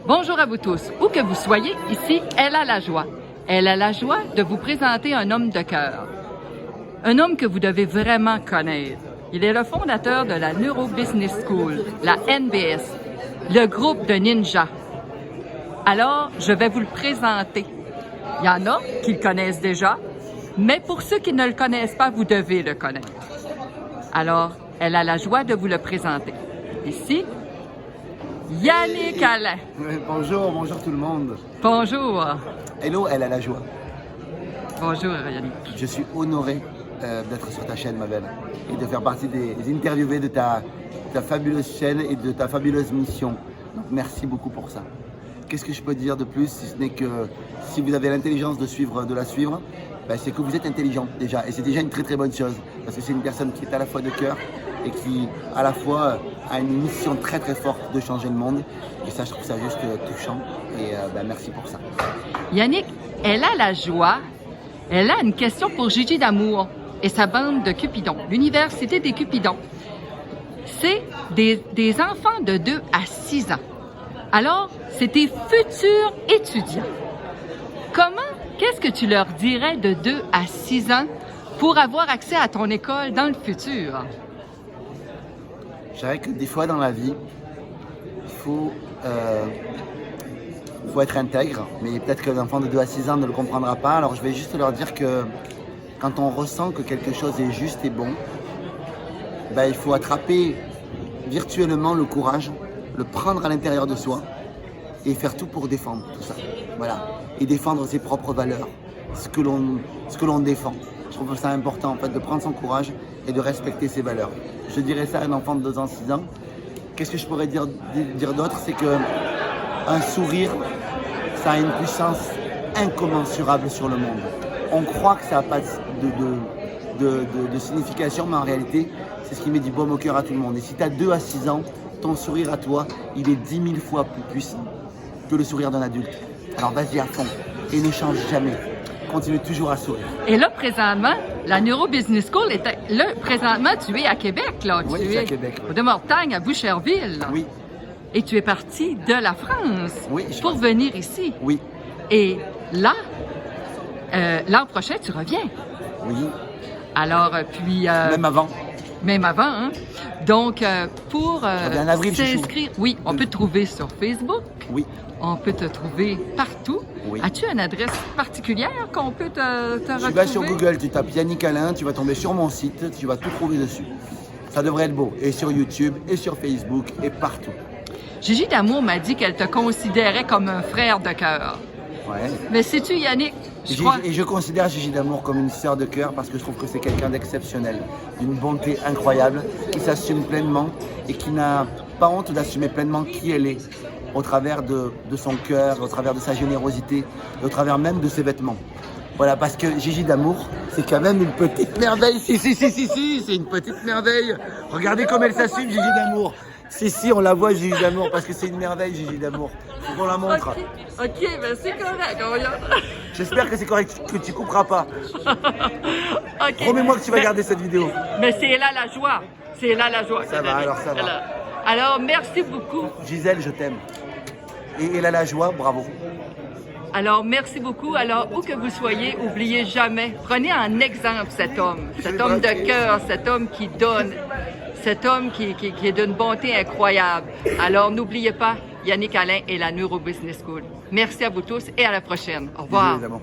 Bonjour à vous tous. Où que vous soyez, ici, Elle a la joie. Elle a la joie de vous présenter un homme de cœur. Un homme que vous devez vraiment connaître. Il est le fondateur de la Neuro Business School, la NBS, le groupe de ninjas. Alors, je vais vous le présenter. Il y en a qui le connaissent déjà, mais pour ceux qui ne le connaissent pas, vous devez le connaître. Alors, elle a la joie de vous le présenter. Ici, Yannick Alain. Bonjour tout le monde. Bonjour. Hello, elle a la joie. Bonjour Yannick. Je suis honoré d'être sur ta chaîne, ma belle, et de faire partie des interviewés de ta fabuleuse chaîne et de ta fabuleuse mission. Donc merci beaucoup pour ça. Qu'est-ce que je peux dire de plus, si ce n'est que si vous avez l'intelligence de la suivre, ben c'est que vous êtes intelligent déjà. Et c'est déjà une très très bonne chose, parce que c'est une personne qui est à la fois de cœur et qui à la fois a une mission très très forte de changer le monde. Et ça, je trouve ça juste touchant. Et ben, merci pour ça. Yannick, elle a la joie. Elle a une question pour Gigi D'Amour et sa bande de Cupidon, l'Université des Cupidons. C'est des enfants de 2 à 6 ans. Alors, c'est tes futurs étudiants. Qu'est-ce que tu leur dirais de 2 à 6 ans pour avoir accès à ton école dans le futur? Je dirais que des fois dans la vie, il faut être intègre, mais peut-être que l'enfant de 2 à 6 ans ne le comprendra pas. Alors je vais juste leur dire que quand on ressent que quelque chose est juste et bon, ben, il faut attraper virtuellement le courage, le prendre à l'intérieur de soi et faire tout pour défendre tout ça. Voilà. Et défendre ses propres valeurs, ce que l'on défend. Je trouve ça important en fait de prendre son courage et de respecter ses valeurs. Je dirais ça à un enfant de 2 ans, 6 ans. Qu'est-ce que je pourrais dire d'autre? C'est que un sourire, ça a une puissance incommensurable sur le monde. On croit que ça n'a pas de signification, mais en réalité, c'est ce qui met du baume au cœur à tout le monde. Et si tu as 2 à 6 ans, ton sourire à toi, il est 10 000 fois plus puissant que le sourire d'un adulte. Alors vas-y à fond et ne change jamais. Continue toujours à sourire. Et là, présentement, la Neuro Business School présentement, tu es à Québec, là. Oui, je suis à Québec. Oui. De Mortagne, à Boucherville. Là. Oui. Et tu es parti de la France pour venir ici. Oui. Et là, l'an prochain, tu reviens. Oui. Alors, puis... Même avant, hein? Donc, pour s'inscrire... Oui, on peut te trouver sur Facebook. Oui. On peut te trouver partout. Oui. As-tu une adresse particulière qu'on peut te retrouver? Tu vas sur Google, tu tapes Yannick Alain, tu vas tomber sur mon site, tu vas tout trouver dessus. Ça devrait être beau. Et sur YouTube, et sur Facebook, et partout. Gigi D'Amour m'a dit qu'elle te considérait comme un frère de cœur. Ouais. Mais sais-tu, Yannick, Et je considère Gigi D'Amour comme une sœur de cœur parce que je trouve que c'est quelqu'un d'exceptionnel, d'une bonté incroyable, qui s'assume pleinement et qui n'a pas honte d'assumer pleinement qui elle est au travers de son cœur, au travers de sa générosité, et au travers même de ses vêtements. Voilà, parce que Gigi D'Amour, c'est quand même une petite merveille. Si, c'est une petite merveille. Regardez comme elle s'assume, Gigi D'Amour. Si, on la voit, Gigi D'Amour, parce que c'est une merveille, Gigi D'Amour. Faut qu'on la montre. Ok, ben c'est correct, regarde. J'espère que c'est correct, que tu couperas pas. Okay. Promets-moi que tu vas garder cette vidéo. Mais c'est là la joie. C'est là la joie. Ça va, alors ça va. Alors, merci beaucoup. Gisèle, je t'aime. Et elle a la joie, bravo. Alors, merci beaucoup. Alors, où que vous soyez, oubliez jamais, prenez en exemple cet homme de cœur, cet homme qui donne, cet homme qui est d'une bonté incroyable. Alors, n'oubliez pas Yannick Alain et la Neuro Business School. Merci à vous tous et à la prochaine. Au revoir. Bisous,